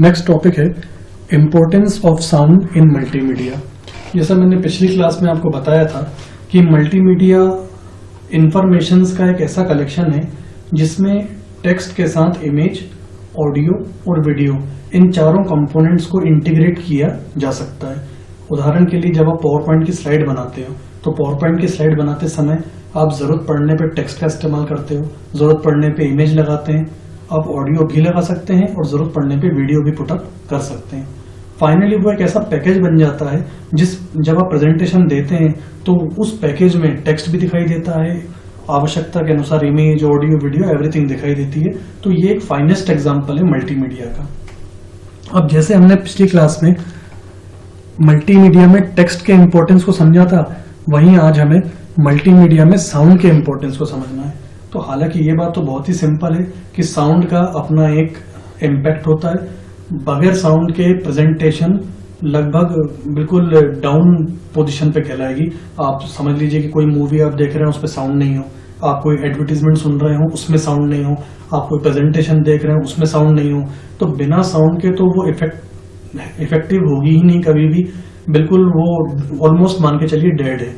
Next topic है importance of sound in multimedia. जैसा मैंने पिछली क्लास में आपको बताया था कि मल्टीमीडिया इंफॉर्मेशंस का एक ऐसा कलेक्शन है जिसमें टेक्स्ट के साथ इमेज, ऑडियो और वीडियो इन चारों कंपोनेंट्स को इंटीग्रेट किया जा सकता है। उदाहरण के लिए जब आप पावर पॉइंट की स्लाइड बनाते हो तो पावर पॉइंट की स्लाइड बनाते समय आप जरूरत पड़ने पे टेक्स्ट का इस्तेमाल करते हो, जरूरत पड़ने पे इमेज लगाते हैं, आप ऑडियो भी लगा सकते हैं और जरूरत पड़ने पे वीडियो भी पुटअप कर सकते हैं। फाइनली वो एक ऐसा पैकेज बन जाता है जब आप प्रेजेंटेशन देते हैं तो उस पैकेज में टेक्स्ट भी दिखाई देता है, आवश्यकता के अनुसार इमेज, ऑडियो, वीडियो एवरीथिंग दिखाई देती है। तो ये एक फाइनेस्ट एग्जांपल है मल्टीमीडिया का। अब जैसे हमने पिछली क्लास में मल्टीमीडिया में टेक्स्ट के इंपॉर्टेंस को समझा था, वहीं आज हमें मल्टीमीडिया में साउंड के इंपॉर्टेंस को समझना है। तो हालांकि ये बात तो बहुत ही सिंपल है कि साउंड का अपना एक इम्पैक्ट होता है। बगैर साउंड के प्रेजेंटेशन लगभग बिल्कुल डाउन पोजीशन पे कहलाएगी। आप समझ लीजिए कि कोई मूवी आप देख रहे हैं उस पर साउंड नहीं हो, आप कोई एडवर्टीजमेंट सुन रहे हो उसमें साउंड नहीं हो, आप कोई प्रेजेंटेशन देख रहे हो उसमें साउंड नहीं हो, तो बिना साउंड के तो वो इफेक्टिव होगी ही नहीं कभी भी। बिल्कुल वो ऑलमोस्ट मान के चलिए डेड है।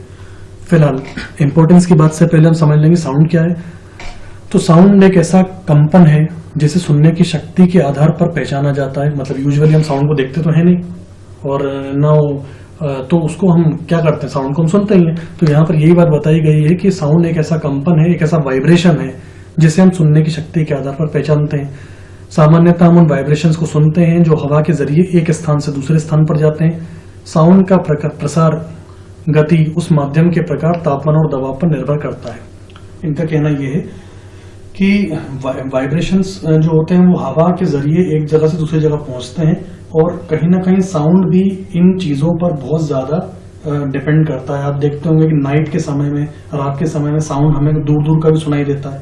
फिलहाल इंपॉर्टेंस की बात से पहले हम समझ लेंगे साउंड क्या है। तो साउंड एक ऐसा कंपन है जिसे सुनने की शक्ति के आधार पर पहचाना जाता है। मतलब यूजुअली हम साउंड को देखते तो है नहीं और ना तो उसको हम क्या करते हैं, साउंड को हम सुनते ही हैं। तो यहाँ पर यही बात बताई गई है कि साउंड एक ऐसा कंपन है, एक ऐसा वाइब्रेशन है जिसे हम सुनने की शक्ति के आधार पर पहचानते हैं। सामान्यतः हम उन वाइब्रेशंस को सुनते हैं जो हवा के जरिए एक स्थान से दूसरे स्थान पर जाते हैं। साउंड का प्रसार गति उस माध्यम के प्रकार, तापमान और दबाव पर निर्भर करता है। इनका कहना यह है कि वाइब्रेशंस जो होते हैं वो हवा के जरिए एक जगह से दूसरी जगह पहुंचते हैं और कहीं ना कहीं साउंड भी इन चीजों पर बहुत ज्यादा डिपेंड करता है। आप देखते होंगे कि नाइट के समय में, रात के समय में साउंड हमें दूर दूर का भी सुनाई देता है,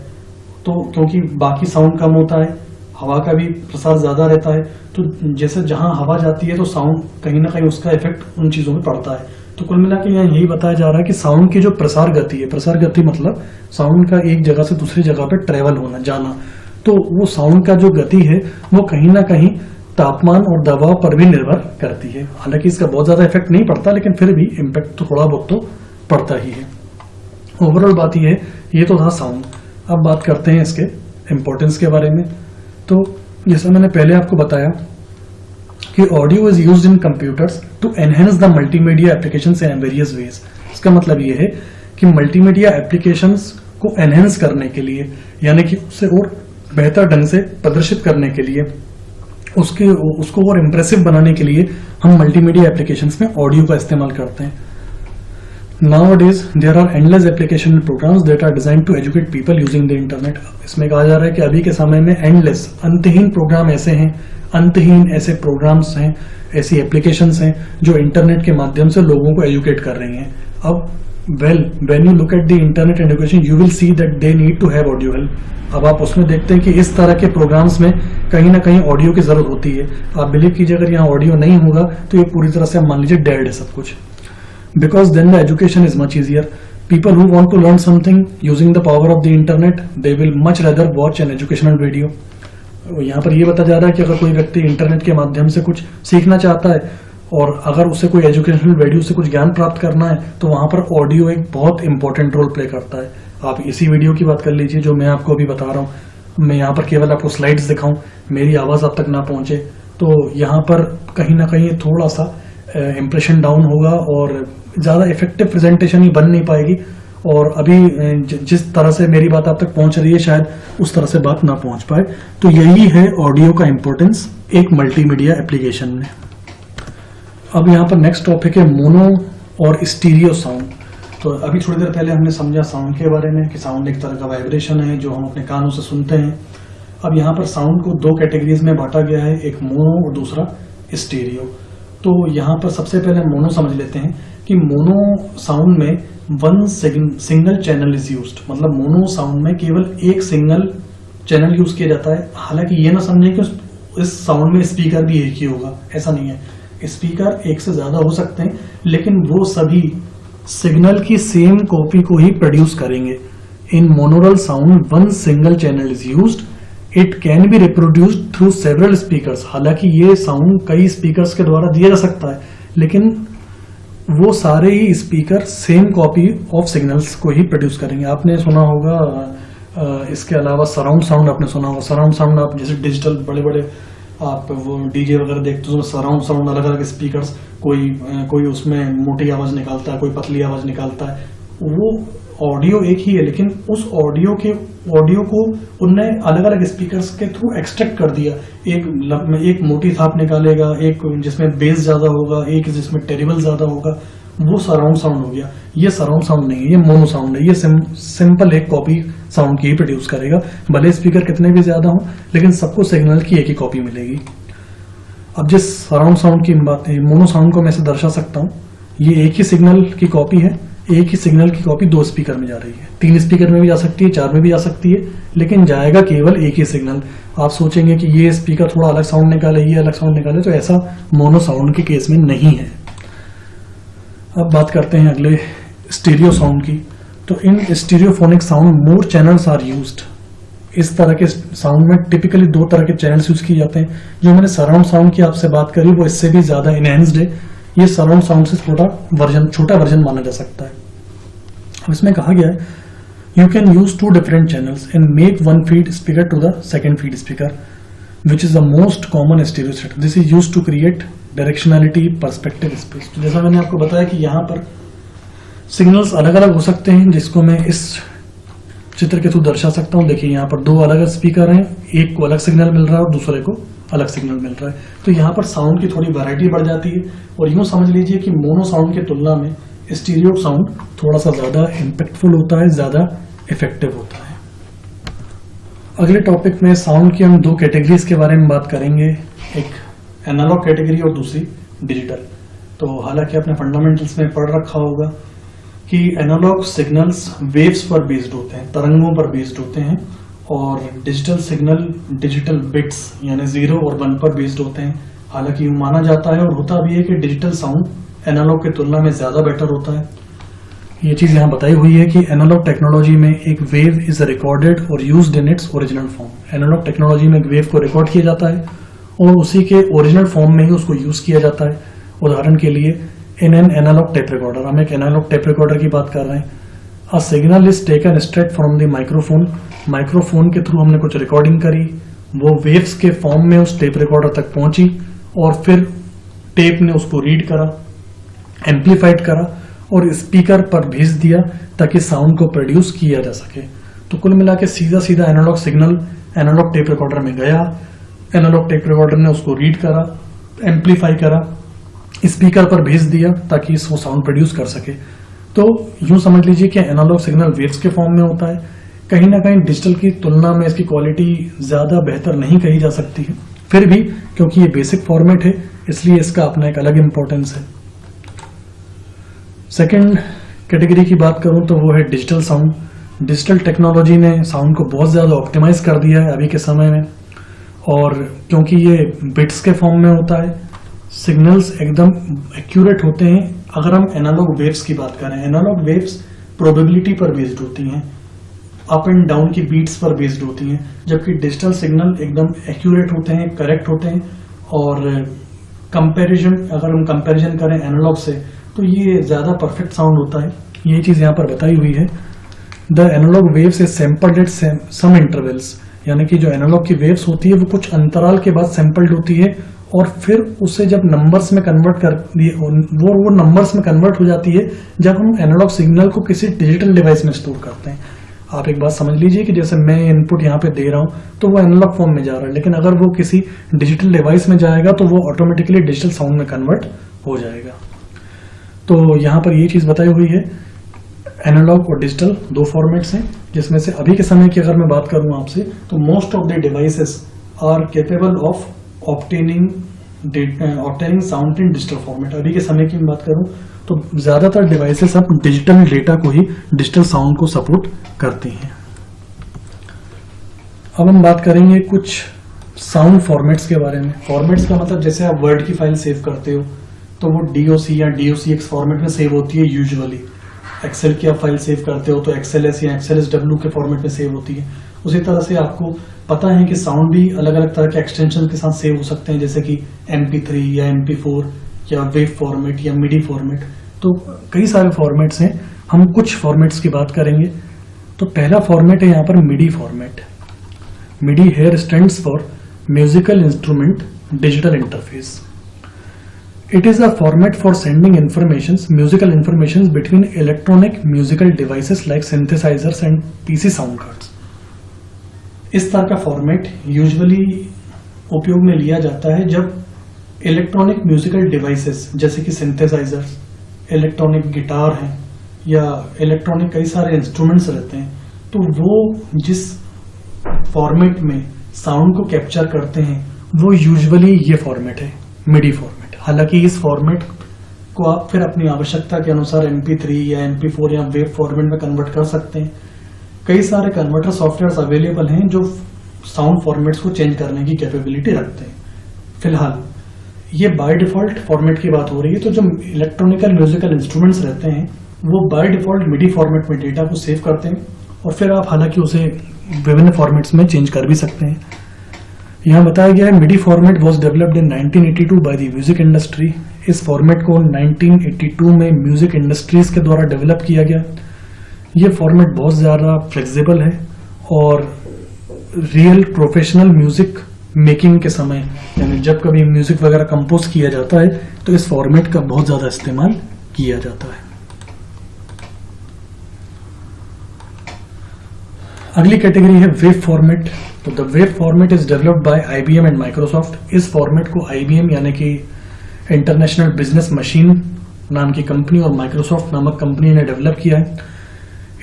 तो क्योंकि बाकी साउंड कम होता है, हवा का भी प्रसार ज्यादा रहता है। तो जैसे जहां हवा जाती है तो साउंड कहीं ना कहीं उसका इफेक्ट उन चीजों में पड़ता है। तो कुल मिला के यहाँ यही बताया जा रहा है कि साउंड की जो प्रसार गति है, प्रसार गति मतलब साउंड का एक जगह से दूसरी जगह पे ट्रेवल होना, जाना, तो वो साउंड का जो गति है वो कहीं ना कहीं तापमान और दबाव पर भी निर्भर करती है। हालांकि इसका बहुत ज्यादा इफेक्ट नहीं पड़ता, लेकिन फिर भी इम्पैक्ट तो थोड़ा बहुत तो पड़ता ही है। ओवरऑल बात ये तो था साउंड। अब बात करते हैं इसके इम्पोर्टेंस के बारे में। तो जैसा मैंने पहले आपको बताया कि audio is used in computers to enhance the multimedia applications in various ways. इसका मतलब ये है कि मल्टीमीडिया एप्लीकेशंस को एनहेंस करने के लिए, यानी कि उसे और बेहतर ढंग से प्रदर्शित करने के लिए, उसको और इम्प्रेसिव बनाने के लिए हम मल्टीमीडिया एप्लीकेशंस में ऑडियो का इस्तेमाल करते हैं। Nowadays there are endless application programs that are designed to educate people using the internet। इसमें कहा जा रहा है कि अभी के समय में एंडलेस, अंतहीन प्रोग्राम ऐसे हैं, अंतहीन ऐसे प्रोग्राम्स हैं, ऐसी एप्लीकेशंस हैं जो इंटरनेट के माध्यम से लोगों को एजुकेट कर रही हैं। अब when you look at the internet education you will see that they need to have audio help. अब आप उसमें देखते हैं कि इस तरह के प्रोग्राम्स में कहीं ना कहीं ऑडियो की जरूरत होती है। आप बिलीव कीजिए अगर यहाँ ऑडियो नहीं होगा तो ये पूरी तरह से मान लीजिए डेड है सब कुछ। Because then the education is much easier. People who want to learn something using the power of the internet, they will much rather watch an educational video। यहाँ पर ये बताया जा रहा है कि अगर कोई व्यक्ति इंटरनेट के माध्यम से कुछ सीखना चाहता है और अगर उसे कोई एजुकेशनल वीडियो से कुछ ज्ञान प्राप्त करना है तो वहाँ पर ऑडियो एक बहुत इंपॉर्टेंट रोल प्ले करता है। आप इसी वीडियो की बात कर लीजिए जो मैं आपको अभी बता रहा हूँ। मैं यहाँ पर केवल आपको स्लाइड्स दिखाऊं, मेरी आवाज़ आप तक ना पहुँचे, तो यहाँ पर कहीं ना कहीं थोड़ा सा इम्प्रेशन डाउन होगा और ज़्यादा इफेक्टिव प्रेजेंटेशन ही बन नहीं पाएगी। और अभी जिस तरह से मेरी बात आप तक पहुंच रही है शायद उस तरह से बात ना पहुंच पाए। तो यही है ऑडियो का इम्पोर्टेंस एक मल्टीमीडिया एप्लीकेशन में। अब यहाँ पर नेक्स्ट टॉपिक है मोनो और स्टीरियो साउंड। तो अभी थोड़ी देर पहले हमने समझा साउंड के बारे में कि साउंड एक तरह का वाइब्रेशन है जो हम अपने कानों से सुनते हैं। अब यहाँ पर साउंड को दो कैटेगरीज में बांटा गया है, एक मोनो और दूसरा स्टीरियो। तो यहाँ पर सबसे पहले मोनो समझ लेते हैं कि मोनो साउंड में one single channel is used. मतलब मोनो साउंड में केवल एक सिंगल चैनल यूज किया जाता है। हालांकि ये ना समझें कि इस साउंड में स्पीकर भी एक ही होगा, ऐसा नहीं है। स्पीकर एक से ज्यादा हो सकते हैं लेकिन वो सभी सिग्नल की सेम कॉपी को ही प्रोड्यूस करेंगे। In monoral sound one single channel is used it can be reproduced through several speakers. हालांकि ये साउंड कई स्पीकर्स के द्वारा दिया जा सकता है, लेकिन वो सारे ही speaker same copy of signals को ही प्रोड्यूस करेंगे। आपने सुना होगा इसके अलावा सराउंड साउंड आपने सुना होगा। सराउंड साउंड आप जैसे डिजिटल बड़े बड़े आप वो डीजे वगैरह देखते हो, सराउंड साउंड अलग अलग स्पीकर्स, कोई उसमें मोटी आवाज निकालता है, कोई पतली आवाज निकालता है। वो ऑडियो एक ही है, लेकिन उस ऑडियो को उनने अलग अलग स्पीकर्स के थ्रू एक्सट्रैक्ट कर दिया। एक मोटी थाप निकालेगा, एक जिसमें बेस ज्यादा होगा, एक जिसमें टेरिबल ज्यादा होगा, वो सराउंड साउंड हो गया। ये सराउंड साउंड नहीं है, ये मोनो साउंड है। ये सिंपल एक कॉपी साउंड की ही प्रोड्यूस करेगा, भले स्पीकर कितने भी ज्यादा हो, लेकिन सबको सिग्नल की एक ही कॉपी मिलेगी। अब जिस सराउंड साउंड की बात है, मोनो साउंड को मैं ऐसे दर्शा सकता हूँ, ये एक ही सिग्नल की कॉपी है। एक ही सिग्नल की कॉपी 2 स्पीकर में जा रही है, 3 स्पीकर में भी जा सकती है, 4 में भी जा सकती है, लेकिन जाएगा केवल एक ही सिग्नल। आप सोचेंगे कि ये स्पीकर थोड़ा अलग साउंड निकाले, ये अलग साउंड निकाले, तो ऐसा मोनो साउंड के केस में नहीं है। अब बात करते हैं अगले स्टीरियो साउंड की। तो in stereophonic sound more channels are used. इस तरह के साउंड में टिपिकली 2 तरह के चैनल्स यूज किए जाते हैं। जो मैंने सराउंड साउंड की आपसे बात करी वो इससे भी ज्यादा इनहेंस्ड है। ये सराउंड साउंड से छोटा वर्जन माना जा सकता है। अब इसमें कहा गया है you can use 2 different channels and make 1 feed speaker to the second feed speaker which is the most common stereo setup. This is used to create directionality perspective space. तो जैसा मैंने आपको बताया कि यहाँ पर सिग्नल्स अलग अलग हो सकते हैं, जिसको मैं इस चित्र के थ्रू दर्शा सकता हूँ। देखिए यहाँ पर 2 अलग स्पीकर हैं, एक को अलग सिग्नल मिल रहा है और दूसरे को अलग सिग्नल मिल रहा है। तो यहाँ पर साउंड की थोड़ी वैरायटी बढ़ जाती है। और यूं समझ लीजिए कि मोनो साउंड की तुलना में स्टीरियो साउंड थोड़ा सा ज्यादा इम्पैक्टफुल होता है, ज्यादा इफेक्टिव होता है। अगले टॉपिक में साउंड की हम 2 कैटेगरीज के बारे में बात करेंगे, एक एनालॉग कैटेगरी और दूसरी डिजिटल। तो हालांकि आपने फंडामेंटल्स में पढ़ रखा होगा कि एनालॉग सिग्नल्स वेव्स पर बेस्ड होते हैं, तरंगों पर बेस्ड होते हैं, और डिजिटल सिग्नल डिजिटल बिट्स यानी 0 और 1 पर बेस्ड होते हैं। हालांकि यूं माना जाता है और होता भी है कि डिजिटल साउंड एनालॉग की तुलना में ज्यादा बेटर होता है। ये चीज यहाँ बताई हुई है कि एनालॉग टेक्नोलॉजी में एक वेव इज रिकॉर्डेड और used in its original form. Analogue technology में एक वेव को रिकॉर्ड किया जाता है और उसी के ओरिजिनल फॉर्म में ही उसको यूज किया जाता है। उदाहरण के लिए in an analogue tape recorder, हम एक एनालॉग टेप रिकॉर्डर की बात कर रहे हैं। A signal is taken straight from the microphone. Microphone के थ्रू हमने कुछ रिकॉर्डिंग करी, वो वेव्स के फॉर्म में उस टेप रिकॉर्डर तक पहुंची और फिर टेप ने उसको रीड करा, एम्पलीफाइड करा और स्पीकर पर भेज दिया ताकि साउंड को प्रोड्यूस किया जा सके। तो कुल मिला के सीधा सीधा analogue signal analogue tape recorder में गया, एनालॉग टेप रिकॉर्डर ने उसको रीड करा, एम्पलीफाई करा, स्पीकर पर भेज दिया ताकि वो साउंड प्रोड्यूस कर सके। तो यूं समझ लीजिए कि एनालॉग सिग्नल वेव्स के फॉर्म में होता है। कहीं ना कहीं डिजिटल की तुलना में इसकी क्वालिटी ज्यादा बेहतर नहीं कही जा सकती है, फिर भी क्योंकि ये बेसिक फॉर्मेट है इसलिए इसका अपना एक अलग इंपॉर्टेंस है। सेकंड कैटेगरी की बात करूं तो वो है डिजिटल साउंड। डिजिटल टेक्नोलॉजी ने साउंड को बहुत ज्यादा ऑप्टिमाइज कर दिया है अभी के समय में, और क्योंकि ये बिट्स के फॉर्म में होता है, सिग्नल्स एकदम एक्यूरेट होते हैं। अगर हम एनालॉग वेव्स की बात करें, एनालॉग वेव्स प्रोबेबिलिटी पर बेस्ड होती हैं, अप एंड डाउन की बीट्स पर बेस्ड होती हैं, जबकि डिजिटल सिग्नल एकदम एक्यूरेट होते हैं, करेक्ट होते हैं। और कंपैरिजन, अगर हम कंपैरिजन करें एनालॉग से तो ये ज्यादा परफेक्ट साउंड होता है। ये चीज यहाँ पर बताई हुई है। The analogue waves is sampled at some intervals, यानी कि जो एनालॉग की वेव्स होती है वो कुछ अंतराल के बाद सैंपल्ड होती है और फिर उसे जब नंबर्स में कन्वर्ट कर दिए, वो नंबर्स में कन्वर्ट हो जाती है जब हम एनालॉग सिग्नल को किसी डिजिटल डिवाइस में स्टोर करते हैं। आप एक बात समझ लीजिए कि जैसे मैं इनपुट यहाँ पे दे रहा हूं तो वो एनालॉग फॉर्म में जा रहा है, लेकिन अगर वो किसी डिजिटल डिवाइस में जाएगा तो वो ऑटोमेटिकली डिजिटल साउंड में कन्वर्ट हो जाएगा। तो यहाँ पर ये चीज बताई हुई है। एनालॉग और डिजिटल 2 फॉर्मेट्स हैं, जिसमें से अभी के समय की अगर मैं बात करूं आपसे तो most of the devices are capable of obtaining sound in digital format. अभी के समय की मैं बात करूं तो ज्यादातर डिवाइसेस अब डिजिटल डेटा को ही डिजिटल साउंड को सपोर्ट करती हैं। अब हम बात करेंगे कुछ साउंड फॉर्मेट्स के बारे में। फॉर्मेट्स का मतलब जैसे आप वर्ड की फाइल सेव करते हो तो वो DOC या DOCX फॉर्मेट में सेव होती है यूजुअली। एक्सेल की आप फाइल सेव करते हो तो XLS या XLSW के फॉर्मेट में सेव होती है। उसी तरह से आपको पता है कि साउंड भी अलग अलग तरह के एक्सटेंशन के साथ सेव हो सकते हैं, जैसे कि MP3 या MP4 या वेव फॉर्मेट या मिडी फॉर्मेट। तो कई सारे फॉर्मेट्स हैं, हम कुछ फॉर्मेट्स की बात करेंगे। तो पहला फॉर्मेट है यहाँ पर MIDI format. MIDI here stands for musical instrument digital interface. It is a format for sending musical informations between electronic musical devices like synthesizers and PC sound cards. इस तरह का फॉर्मेट यूजुअली उपयोग में लिया जाता है जब इलेक्ट्रॉनिक म्यूजिकल डिवाइसेस जैसे कि सिंथेसाइजर्स, इलेक्ट्रॉनिक गिटार हैं या इलेक्ट्रॉनिक कई सारे इंस्ट्रूमेंट्स रहते हैं, तो वो जिस फॉर्मेट में साउंड को कैप्चर करते हैं वो यूजुअली ये फॉर्मेट है, मिडी फॉर्मेट। हालांकि इस फॉर्मेट को आप फिर अपनी आवश्यकता के अनुसार MP3 या MP4 या वेव फॉर्मेट में कन्वर्ट कर सकते हैं। कई सारे कन्वर्टर सॉफ्टवेयर्स अवेलेबल हैं जो साउंड फॉर्मेट्स को चेंज करने की कैपेबिलिटी रखते हैं। फिलहाल ये बाय डिफॉल्ट फॉर्मेट की बात हो रही है, तो जो इलेक्ट्रॉनिकल म्यूजिकल इंस्ट्रूमेंट्स रहते हैं वो बाय डिफॉल्ट मिडी फॉर्मेट में डेटा को सेव करते हैं और फिर आप हालांकि उसे विभिन्न फॉर्मेट्स में चेंज कर भी सकते हैं। यहाँ बताया गया है MIDI format was developed in 1982 by the music industry. इस फॉर्मेट को 1982 में म्यूजिक इंडस्ट्रीज के द्वारा डेवलप किया गया। ये फॉर्मेट बहुत ज़्यादा फ्लेक्सिबल है और रियल प्रोफेशनल म्यूजिक मेकिंग के समय, यानी जब कभी म्यूजिक वगैरह कंपोज किया जाता है तो इस फॉर्मेट का बहुत ज़्यादा इस्तेमाल किया जाता है। अगली कैटेगरी है वेव फॉर्मेट। तो the wave format is developed by IBM and Microsoft. इस फॉर्मेट को IBM यानी कि इंटरनेशनल बिजनेस मशीन नाम की कंपनी और माइक्रोसॉफ्ट नामक कंपनी ने डेवलप किया है।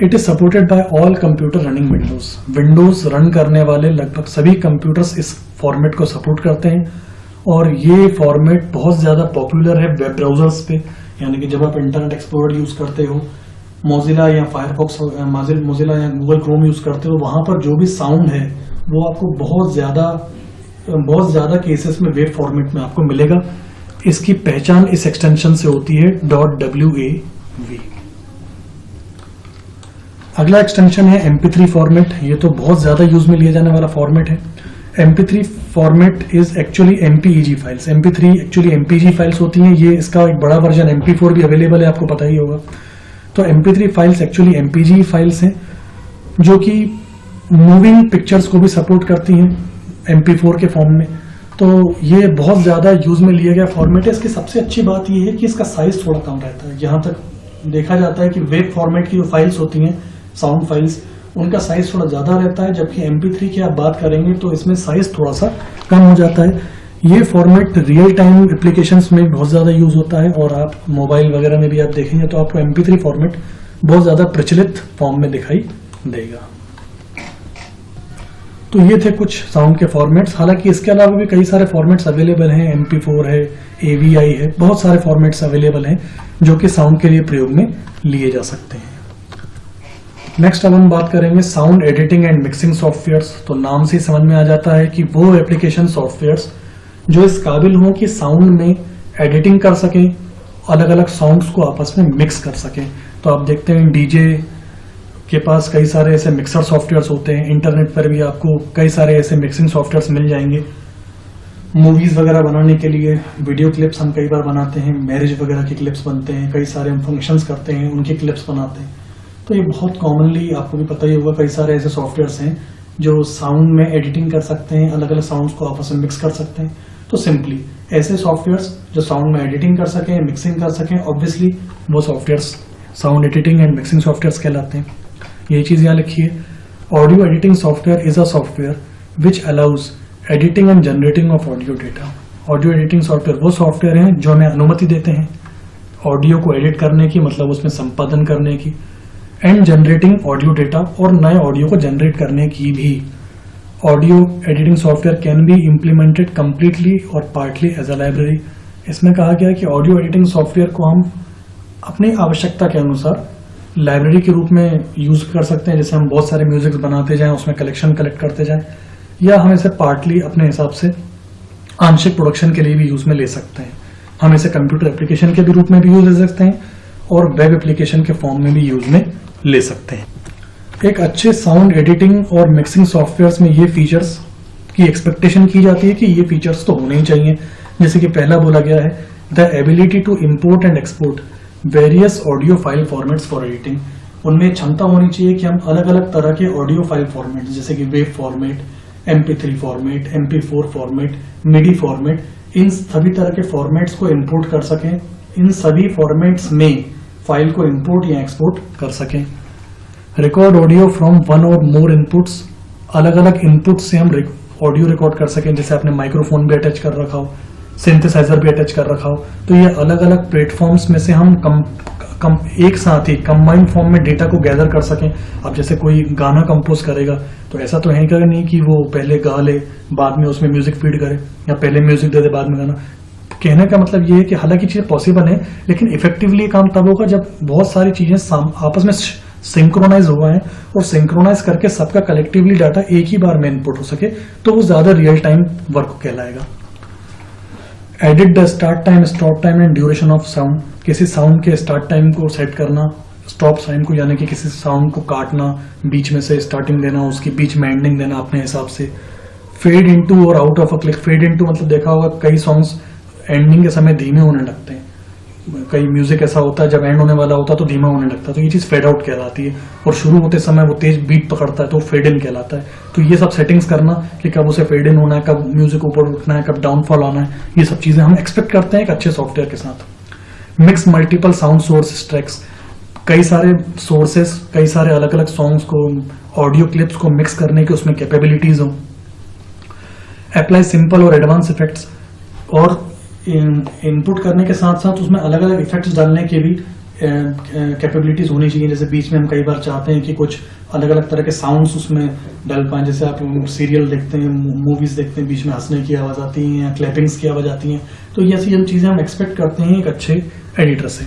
It is supported by all computer running Windows. Windows run करने वाले लगभग सभी कंप्यूटर्स इस फॉर्मेट को सपोर्ट करते हैं और ये फॉर्मेट बहुत ज्यादा पॉपुलर है वेब ब्राउजर्स पे, यानी कि जब आप इंटरनेट एक्सप्लोरर यूज करते हो, मोजिला या फायरफॉक्स, मोजिला या गूगल क्रोम यूज करते हो, वहां पर जो भी साउंड है वो आपको बहुत ज्यादा केसेस में वेव फॉर्मेट में आपको मिलेगा। इसकी पहचान इस एक्सटेंशन से होती है .wav। अगला एक्सटेंशन है MP3 फॉर्मेट। ये तो बहुत ज्यादा यूज में लिया जाने वाला फॉर्मेट है। MP3 format is actually MPEG files. MP3 actually MPEG files होती हैं। ये इसका एक बड़ा वर्जन MP4 भी अवेलेबल है, आपको पता ही होगा। तो MP3 files actually MPEG files हैं जो कि मूविंग पिक्चर्स को भी सपोर्ट करती हैं MP4 के फॉर्म में। तो ये बहुत ज़्यादा यूज में लिया गया फॉर्मेट है। इसकी सबसे अच्छी बात ये है कि इसका साइज थोड़ा कम रहता है। जहाँ तक देखा जाता है कि वेब फॉर्मेट की जो फाइल्स होती हैं, साउंड फाइल्स, उनका साइज थोड़ा ज़्यादा रहता है, जबकि MP3 की आप बात करेंगे तो इसमें साइज थोड़ा सा कम हो जाता है। ये फॉर्मेट रियल टाइम एप्लीकेशंस में बहुत ज़्यादा यूज होता है और आप मोबाइल वगैरह में भी आप देखेंगे तो आपको MP3 फॉर्मेट बहुत ज़्यादा प्रचलित फॉर्म में दिखाई देगा। तो ये थे कुछ साउंड के फॉर्मेट्स। हालांकि इसके अलावा भी कई सारे फॉर्मेट्स अवेलेबल हैं, MP4 है, AVI है, बहुत सारे फॉर्मेट्स अवेलेबल हैं जो कि साउंड के लिए प्रयोग में लिए जा सकते हैं। नेक्स्ट अब हम बात करेंगे sound editing and mixing softwares. तो नाम से समझ में आ जाता है कि वो एप्लीकेशन सॉफ्टवेयर्स जो इस काबिल हों कि साउंड में एडिटिंग कर सकें, अलग अलग साउंड्स को आपस में मिक्स कर सकें। तो आप देखते हैं DJ के पास कई सारे ऐसे मिक्सर सॉफ्टवेयर्स होते हैं। इंटरनेट पर भी आपको कई सारे ऐसे मिक्सिंग सॉफ्टवेयर्स मिल जाएंगे। मूवीज वगैरह बनाने के लिए वीडियो क्लिप्स हम कई बार बनाते हैं, मैरिज वगैरह के क्लिप्स बनते हैं, कई सारे हम फंक्शंस करते हैं उनके क्लिप्स बनाते हैं। तो ये बहुत कॉमनली आपको भी पता ही होगा, कई सारे ऐसे सॉफ्टवेयर्स हैं जो साउंड में एडिटिंग कर सकते हैं, अलग अलग साउंड्स को आपस में मिक्स कर सकते हैं। तो सिंपली ऐसे सॉफ्टवेयर्स जो साउंड में एडिटिंग कर सकें, मिक्सिंग कर सकें, ऑब्वियसली वो softwares sound editing and mixing softwares कहलाते हैं। यही चीज यहाँ लिखिए। Audio editing software is a software which allows editing and generating of audio data. Audio editing software वो सॉफ्टवेयर हैं जो हमें अनुमति देते हैं ऑडियो को एडिट करने की, मतलब उसमें संपादन करने की, एंड जनरेटिंग ऑडियो डेटा, और नए ऑडियो को जनरेट करने की भी। Audio editing software can be implemented completely और पार्टली एज अ लाइब्रेरी। इसमें कहा गया है कि ऑडियो एडिटिंग सॉफ्टवेयर को हम अपनी आवश्यकता के अनुसार लाइब्रेरी के रूप में यूज कर सकते हैं। जैसे हम बहुत सारे म्यूजिक बनाते जाएं, उसमें कलेक्शन कलेक्ट करते जाएं, या हम इसे पार्टली अपने हिसाब से आंशिक प्रोडक्शन के लिए भी यूज में ले सकते हैं। हम इसे कंप्यूटर एप्लीकेशन के भी रूप में भी यूज ले सकते हैं और वेब एप्लीकेशन के फॉर्म में भी यूज में ले सकते हैं। एक अच्छे साउंड एडिटिंग और मिक्सिंग सॉफ्टवेयर्स में ये फीचर्स की एक्सपेक्टेशन की जाती है कि ये फीचर्स तो होने ही चाहिए। जैसे कि पहला बोला गया है, the ability to import and export various audio file formats for editing. उनमें क्षमता होनी चाहिए कि हम अलग अलग तरह के ऑडियो फाइल फॉर्मेट, जैसे कि wave format, MP3 format, MP4 format, MIDI format, इन सभी तरह के फॉर्मेट्स को इंपोर्ट कर सकें। इन सभी फॉर्मेट्स में फाइल को इंपोर्ट या एक्सपोर्ट कर सकें। रिकॉर्ड ऑडियो फ्रॉम वन और मोर इनपुट्स, अलग अलग इनपुट से हम ऑडियो रिकॉर्ड कर सकें। जैसे आपने माइक्रोफोन भी अटैच कर रखा हो, सिंथेसाइजर भी अटैच कर रखा हो, तो ये अलग अलग प्लेटफॉर्म्स में से हम एक साथ ही कंबाइंड फॉर्म में डेटा को गैदर कर सकें। अब जैसे कोई गाना कंपोज करेगा तो ऐसा तो है नहीं कि वो पहले गा ले बाद में उसमें म्यूजिक फीड करे, या पहले म्यूजिक दे दे बाद में गाना। कहने का मतलब ये है कि हालांकि चीजें पॉसिबल है, लेकिन इफेक्टिवली काम तब होगा जब बहुत सारी चीजें आपस में सिंक्रोनाइज हुआ है, और सिंक्रोनाइज करके सबका कलेक्टिवली डाटा एक ही बार में इनपुट हो सके, तो वो ज्यादा रियल टाइम वर्क कहलाएगा। Edit the start time, stop time and duration of sound. किसी साउंड के स्टार्ट टाइम को सेट करना, स्टॉप टाइम को यानी कि किसी साउंड को काटना, बीच में से स्टार्टिंग देना, उसकी बीच में एंडिंग देना अपने हिसाब से। फेड इनटू और out of a click. Fade into मतलब देखा होगा कई सॉन्ग्स एंडिंग के समय धीमे होने लगते हैं, कई म्यूजिक ऐसा होता है जब एंड होने वाला होता है तो धीमा होने लगता है, तो ये चीज फेड आउट कहलाती है। और शुरू होते समय वो तेज बीट पकड़ता है तो फेड इन कहलाता है। तो ये सब सेटिंग्स करना कि कब उसे फेड इन होना है, कब म्यूजिक ऊपर उठना है, कब डाउनफॉल आना है, ये सब चीजें हम एक्सपेक्ट करते हैं एक अच्छे सॉफ्टवेयर के साथ। Mix multiple sound source tracks, कई सारे सोर्सेस, कई सारे अलग अलग सॉन्ग्स को, ऑडियो क्लिप्स को मिक्स करने की उसमें कैपेबिलिटीज हो। अप्लाई सिंपल और एडवांस इफेक्ट्स, और इनपुट करने के साथ साथ उसमें अलग अलग इफेक्ट्स डालने की भी कैपेबिलिटीज होनी चाहिए। जैसे बीच में हम कई बार चाहते हैं कि कुछ अलग अलग तरह के साउंड्स उसमें डाल पाएं, जैसे आप सीरियल देखते हैं, मूवीज देखते हैं, बीच में हंसने की आवाज आती है या क्लैपिंग्स की आवाज आती है, तो ये ऐसी चीजें हम एक्सपेक्ट करते हैं एक अच्छे एडिटर से।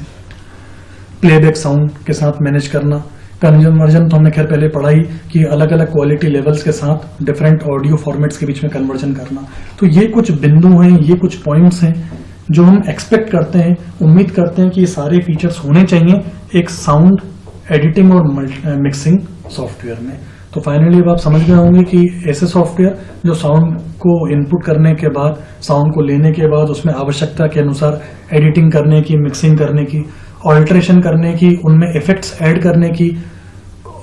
प्लेबैक साउंड के साथ मैनेज करना, कन्वर्जन तो हमने खैर पहले पढ़ा ही कि अलग अलग क्वालिटी लेवल्स के साथ डिफरेंट ऑडियो फॉर्मेट्स के बीच में कन्वर्जन करना। तो ये कुछ बिंदु हैं, ये कुछ पॉइंट्स हैं जो हम एक्सपेक्ट करते हैं, उम्मीद करते हैं कि ये सारे फीचर्स होने चाहिए एक साउंड एडिटिंग और मिक्सिंग सॉफ्टवेयर में। तो फाइनली अब आप समझ गए होंगे कि ऐसे सॉफ्टवेयर जो साउंड को इनपुट करने के बाद, साउंड को लेने के बाद उसमें आवश्यकता के अनुसार एडिटिंग करने की, मिक्सिंग करने की, ऑल्ट्रेशन करने की, उनमें इफेक्ट्स ऐड करने की,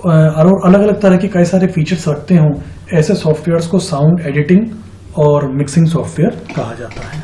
और अलग अलग तरह के कई सारे फीचर्स रखते हों, ऐसे सॉफ्टवेयर्स को साउंड एडिटिंग और मिक्सिंग सॉफ्टवेयर कहा जाता है।